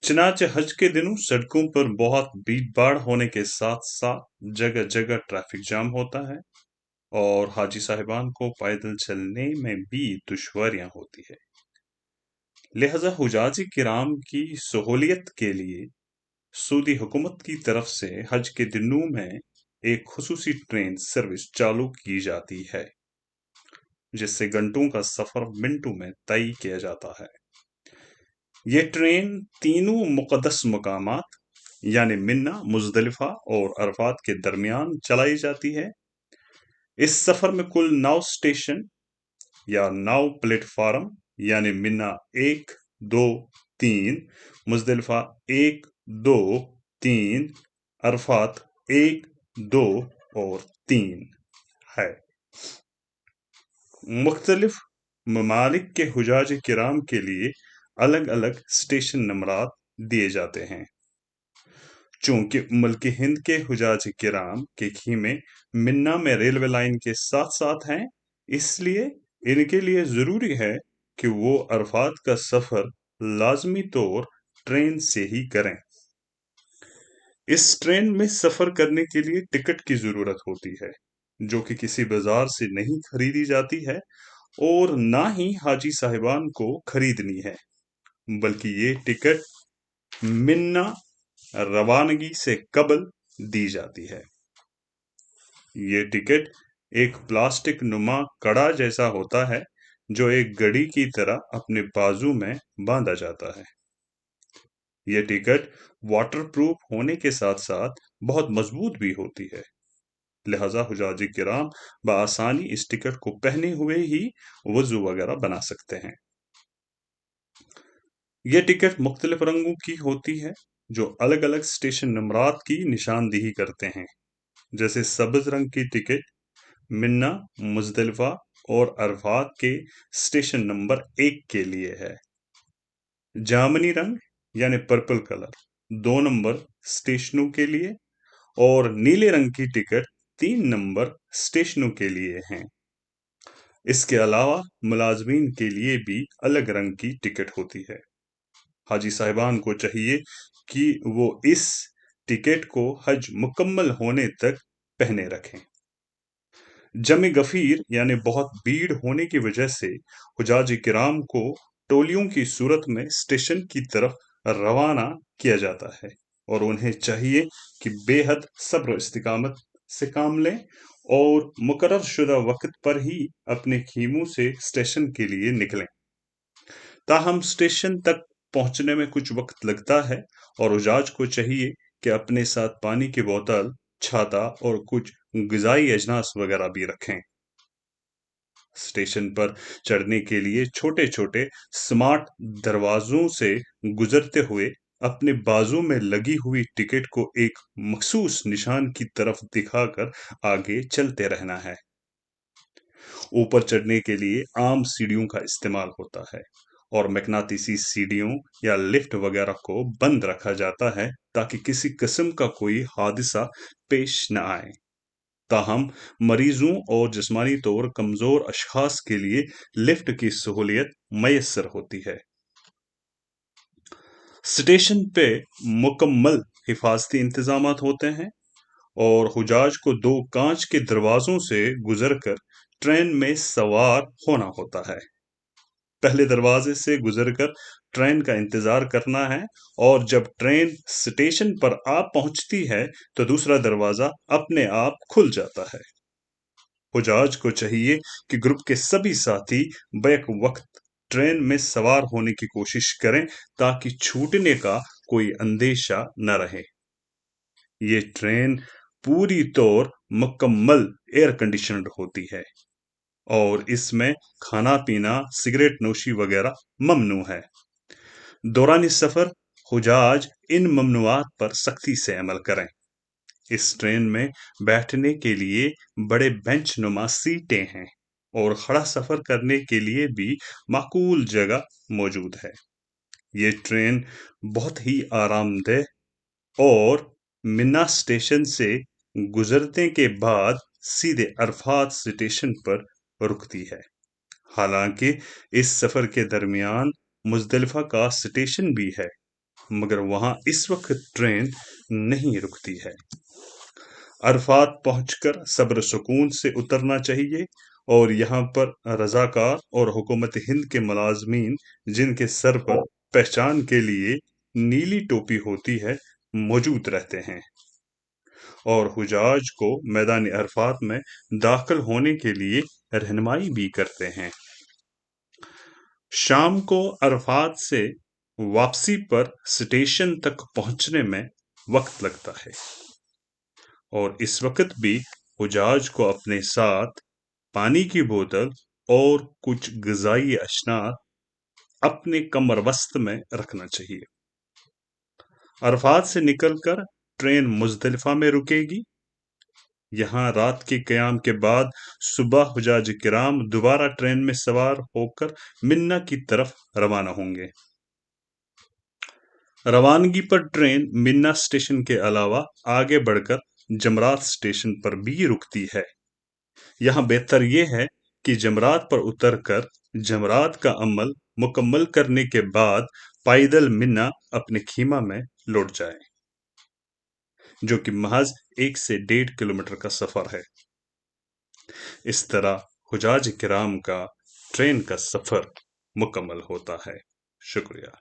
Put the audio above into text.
चनाचे हज के दिनों सड़कों पर बहुत भीड़-भाड़ होने के साथ-साथ जगह-जगह ट्रैफिक जाम होता है और हाजी साहिबान को पैदल चलने में भी दुश्वारियां होती है। लिहाजा हुजाज किराम की सहूलियत के लिए सऊदी हुकूमत की तरफ से हज के दिनों में एक खुसूसी ट्रेन सर्विस चालू की जाती है, जिससे घंटों का सफर मिनटों में तय किया जाता है। ये ट्रेन तीनों मुक़द्दस मकामात यानी मिन्ना, मुज़दलिफ़ा और अरफात के दरमियान चलाई जाती है। इस सफर में कुल 9 स्टेशन या 9 प्लेटफार्म यानी मिन्ना 1, 2, 3, मुज़दलिफ़ा 1, 2, 3, अरफात 1, 2 और 3 है। मुख्तलिफ ममालिक के हुजाज किराम के लिए अलग-अलग स्टेशन नंबरात दिए जाते हैं। चूंकि मुल्क हिंद के हुजाज किराम के ख़ीमे मिन्ना में रेलवे लाइन के साथ-साथ हैं, इसलिए इनके लिए ज़रूरी है कि वो अरफात का सफ़र लाज़मी तौर ट्रेन से ही करें। इस ट्रेन में सफ़र करने के लिए टिकट की ज़रूरत होती है, जो कि किसी बाज़ार से नहीं खरीदी जाती है और ना ही हाजी साहिबान को खरीदनी है, बल्कि ये टिकट मिन्ना रवानगी से कबल दी जाती है। ये टिकट एक प्लास्टिक नुमा कड़ा जैसा होता है, जो एक घड़ी की तरह अपने बाजू में बांधा जाता है। ये टिकट वाटरप्रूफ होने के साथ-साथ बहुत मजबूत भी होती है, लिहाजा हुजाज किराम बआसानी इस टिकट को पहने हुए ही वज़ू वगैरह बना सकते हैं। ये टिकट मुख्तलिफ रंगों की होती है, जो अलग-अलग स्टेशन नंबरात की निशानदेही करते हैं। जैसे सब्ज रंग की टिकट मिन्ना, मुज़दलिफ़ा और अरफात के स्टेशन नंबर 1 के लिए है। जामनी रंग यानी पर्पल कलर 2 नंबर स्टेशनों के लिए और नीले रंग की टिकट 3 नंबर स्टेशनों के लिए हैं। इसके अलावा मुलाजमीन के लिए भी अलग रंग की टिकट होती है। हाजी साहिबान को चाहिए कि वो इस टिकट को हज मुकम्मल होने तक पहने रखें। जमे गफीर यानी बहुत भीड़ होने की वजह से हुजाज किराम को टोलियों की सूरत में स्टेशन की तरफ रवाना किया जाता है और उन्हें चाहिए कि बेहद सब्र इस्तिकामत से काम लें और मुकर्रर शुदा वक्त पर ही अपने खीमों से स्टेशन के लिए निकलें। ताहम स्टेशन तक पहुंचने में कुछ वक्त लगता है और हुजाज को चाहिए कि अपने साथ पानी की बोतल, छाता और कुछ ग़िज़ाई अजनास वगैरह भी रखें। स्टेशन पर चढ़ने के लिए छोटे-छोटे स्मार्ट दरवाजों से गुजरते हुए अपने बाजू में लगी हुई टिकट को एक मखसूस निशान की तरफ दिखाकर आगे चलते रहना है। ऊपर चढ़ने के लिए आम सीढ़ियों का इस्तेमाल होता है और मकनातीसी सीढ़ियों या लिफ्ट वगैरह को बंद रखा जाता है ताकि किसी किस्म का कोई हादसा पेश न आए। ताहम मरीजों और जिस्मानी तौर कमजोर अशखास के लिए लिफ्ट की सहूलियत मयसर होती है। स्टेशन पे मुकम्मल हिफाजती इंतजामात होते हैं और हुजाज को 2 कांच के दरवाजों से गुजरकर ट्रेन में सवार होना होता है। पहले दरवाजे से गुजरकर ट्रेन का इंतजार करना है और जब ट्रेन स्टेशन पर आ पहुंचती है तो दूसरा दरवाजा अपने आप खुल जाता है। हुजाज को चाहिए कि ग्रुप के सभी साथी बैक वक्त ट्रेन में सवार होने की कोशिश करें ताकि छूटने का कोई अंदेशा न रहे। ये ट्रेन पूरी तौर मुकम्मल एयर कंडीशनड होती है और इसमें खाना-पीना, सिगरेट नोशी वगैरह ममनू है। दौरान सफर हुजाज इन ममनुआत पर सख्ती से अमल करें। इस ट्रेन में बैठने के लिए बड़े बेंच नुमा सीटें हैं और खड़ा सफर करने के लिए भी माकूल जगह मौजूद है। ये ट्रेन बहुत ही आरामदेह और मिन्ना स्टेशन से गुजरने के बाद सीधे अरफात स्टेशन पर रुकती है। हालांकि इस सफर के दरमियान मुज़दलिफ़ा का स्टेशन भी है, मगर वहां इस वक्त ट्रेन नहीं रुकती है। अरफात पहुंचकर सब्र सुकून से उतरना चाहिए, और यहाँ पर रजाकार और हुकूमत हिंद के मुलाजमीन, जिनके सर पर पहचान के लिए नीली टोपी होती है, मौजूद रहते हैं और हुजाज को मैदान अरफात में दाखिल होने के लिए रहनुमाई भी करते हैं। शाम को अरफात से वापसी पर स्टेशन तक पहुंचने में वक्त लगता है, और इस वक्त भी हुजाज को अपने साथ पानी की बोतल और कुछ ग़िज़ाई अशनात अपने कमरबस्त में रखना चाहिए। अरफात से निकलकर ट्रेन मुज़दलिफ़ा में रुकेगी। यहाँ रात के क़याम के बाद सुबह हुजाज किराम दोबारा ट्रेन में सवार होकर मिन्ना की तरफ रवाना होंगे। रवानगी पर ट्रेन मिन्ना स्टेशन के अलावा आगे बढ़कर जमरात स्टेशन पर भी रुकती है। यहाँ बेहतर यह है कि जमरात पर उतरकर जमरात का अमल मुकम्मल करने के बाद पैदल मिन्ना अपने खीमा में लौट जाए, जो कि महज 1 से 1.5 किलोमीटर का सफर है। इस तरह हुजाज किराम का ट्रेन का सफर मुकम्मल होता है। शुक्रिया।